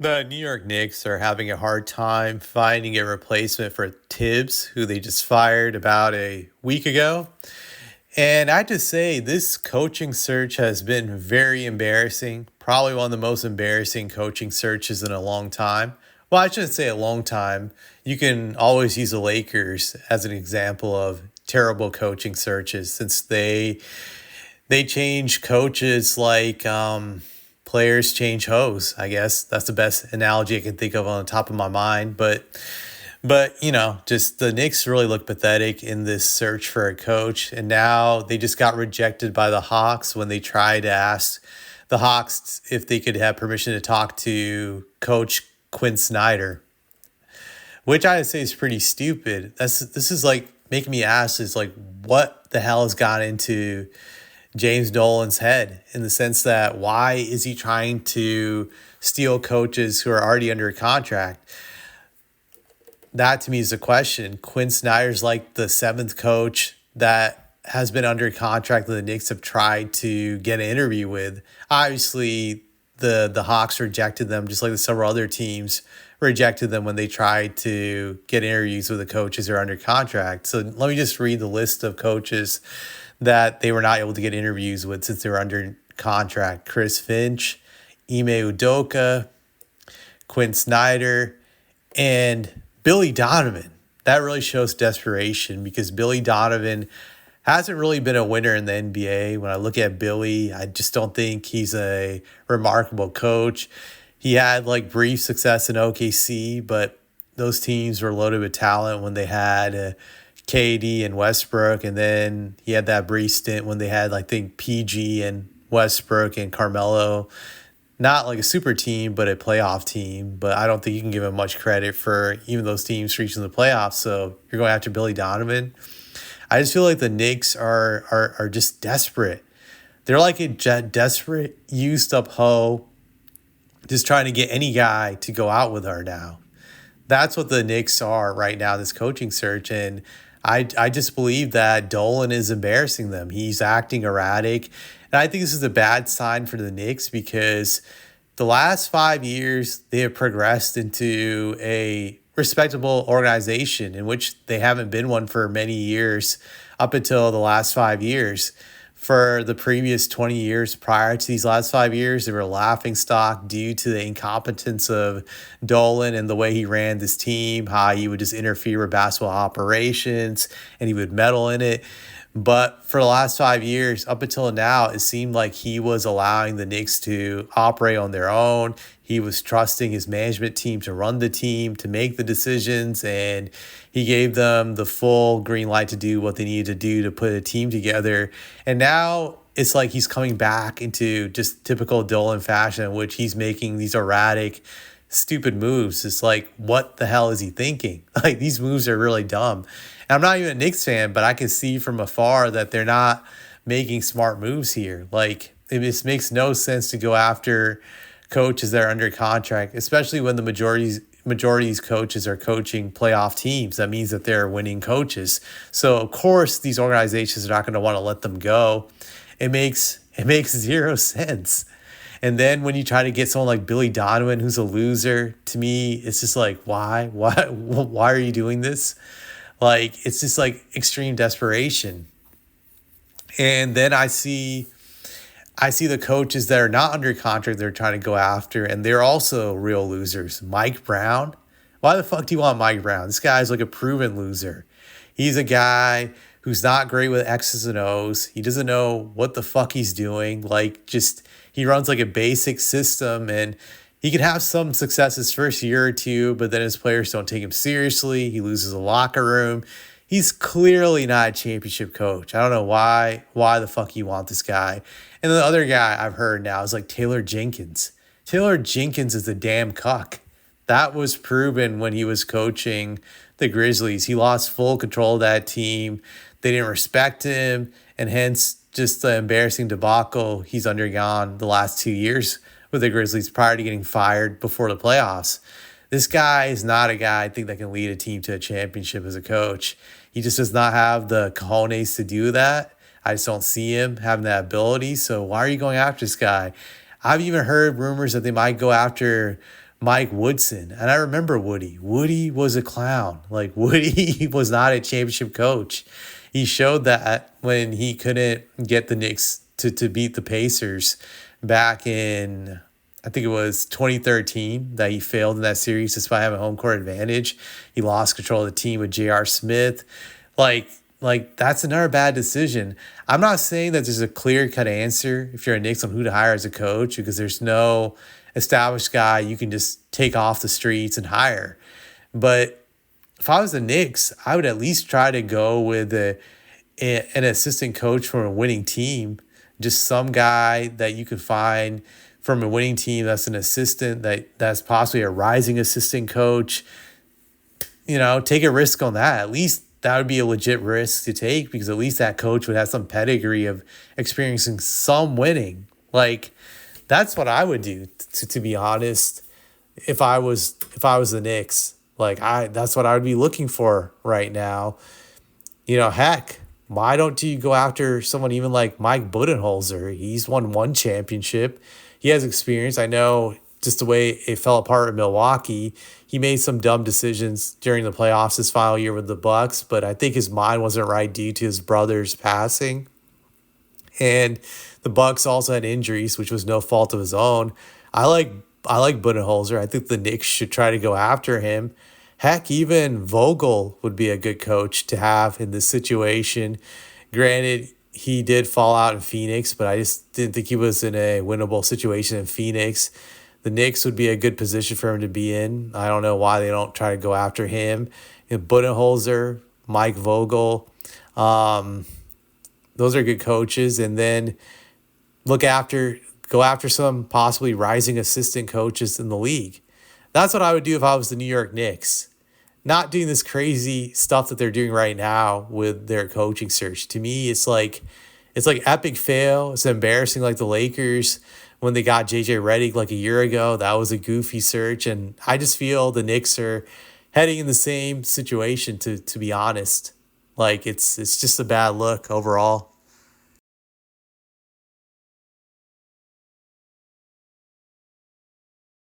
The New York Knicks are having a hard time finding a replacement for Tibbs, who they just fired about a week ago. And I have to say, this coaching search has been very embarrassing. Probably one of the most embarrassing coaching searches in a long time. Well, I shouldn't say a long time. You can always use the Lakers as an example of terrible coaching searches since they change coaches like players change hose. I guess that's the best analogy I can think of on the top of my mind. But just the Knicks really look pathetic in this search for a coach, and now they just got rejected by the Hawks when they tried to ask the Hawks if they could have permission to talk to Coach Quinn Snyder, which I would say is pretty stupid. This is like making me ask is like what the hell has got into James Dolan's head in the sense that why is he trying to steal coaches who are already under contract? That to me is a question. Quinn Snyder's like the seventh coach that has been under contract that the Knicks have tried to get an interview with. Obviously, the Hawks rejected them, just like the several other teams rejected them when they tried to get interviews with the coaches who are under contract. So let me just read the list of coaches that they were not able to get interviews with since they were under contract. Chris Finch, Ime Udoka, Quinn Snyder, and Billy Donovan. That really shows desperation because Billy Donovan hasn't really been a winner in the NBA. When I look at Billy, I just don't think he's a remarkable coach. He had like brief success in OKC, but those teams were loaded with talent when they had KD and Westbrook, and then he had that brief stint when they had, I think, PG and Westbrook and Carmelo. Not like a super team, but a playoff team. But I don't think you can give him much credit for even those teams reaching the playoffs. So you're going after Billy Donovan. I just feel like the Knicks are just desperate. They're like a desperate, used up hoe, just trying to get any guy to go out with her now. That's what the Knicks are right now, this coaching search. And I just believe that Dolan is embarrassing them. He's acting erratic. And I think this is a bad sign for the Knicks because the last 5 years, they have progressed into a respectable organization in which they haven't been one for many years up until the last 5 years. For the previous 20 years prior to these last 5 years, they were a laughingstock due to the incompetence of Dolan and the way he ran this team, how he would just interfere with basketball operations and he would meddle in it. But for the last 5 years, up until now, it seemed like he was allowing the Knicks to operate on their own. He was trusting his management team to run the team, to make the decisions, and he gave them the full green light to do what they needed to do to put a team together. And now it's like he's coming back into just typical Dolan fashion, in which he's making these erratic, stupid moves. It's like, what the hell is he thinking? Like, these moves are really dumb. And I'm not even a Knicks fan, but I can see from afar that they're not making smart moves here. Like, it just makes no sense to go after coaches that are under contract, especially when the majority of these coaches are coaching playoff teams. That means that they're winning coaches. So of course these organizations are not going to want to let them go. It makes zero sense. And then when you try to get someone like Billy Donovan, who's a loser, to me, it's just like, why are you doing this? Like, it's just like extreme desperation. And then I see the coaches that are not under contract they're trying to go after, and they're also real losers. Mike Brown. Why the fuck do you want Mike Brown? This guy's like a proven loser. He's a guy who's not great with X's and O's. He doesn't know what the fuck he's doing. Like, just, he runs like a basic system, and he can have some success his first year or two, but then his players don't take him seriously. He loses the locker room. He's clearly not a championship coach. I don't know why the fuck you want this guy. And the other guy I've heard now is like Taylor Jenkins. Taylor Jenkins is a damn cuck. That was proven when he was coaching the Grizzlies. He lost full control of that team. They didn't respect him, and hence just the embarrassing debacle he's undergone the last 2 years with the Grizzlies prior to getting fired before the playoffs. This guy is not a guy I think that can lead a team to a championship as a coach. He just does not have the cojones to do that. I just don't see him having that ability. So why are you going after this guy? I've even heard rumors that they might go after Mike Woodson. And I remember Woody. Woody was a clown. Like, Woody was not a championship coach. He showed that when he couldn't get the Knicks to beat the Pacers back in, I think it was 2013, that he failed in that series despite having home court advantage. He lost control of the team with J.R. Smith. Like, that's another bad decision. I'm not saying that there's a clear-cut answer if you're a Knicks on who to hire as a coach, because there's no established guy you can just take off the streets and hire. But if I was the Knicks, I would at least try to go with an assistant coach from a winning team, just some guy that you could find from a winning team that's an assistant, that's possibly a rising assistant coach. Take a risk on that. At least that would be a legit risk to take, because at least that coach would have some pedigree of experiencing some winning. Like, that's what I would do, to be honest, if I was the Knicks. Like, that's what I would be looking for right now. Heck, why don't you go after someone even like Mike Budenholzer? He's won one championship. He has experience. I know just the way it fell apart in Milwaukee. He made some dumb decisions during the playoffs this final year with the Bucks, but I think his mind wasn't right due to his brother's passing. And the Bucks also had injuries, which was no fault of his own. I like Budenholzer. I think the Knicks should try to go after him. Heck, even Vogel would be a good coach to have in this situation. Granted, he did fall out in Phoenix, but I just didn't think he was in a winnable situation in Phoenix. The Knicks would be a good position for him to be in. I don't know why they don't try to go after him. Budenholzer, Mike Vogel, those are good coaches. And then go after some possibly rising assistant coaches in the league. That's what I would do if I was the New York Knicks. Not doing this crazy stuff that they're doing right now with their coaching search. To me, it's like epic fail. It's embarrassing, like the Lakers when they got JJ Redick like a year ago. That was a goofy search, and I just feel the Knicks are heading in the same situation. To be honest, like it's just a bad look overall.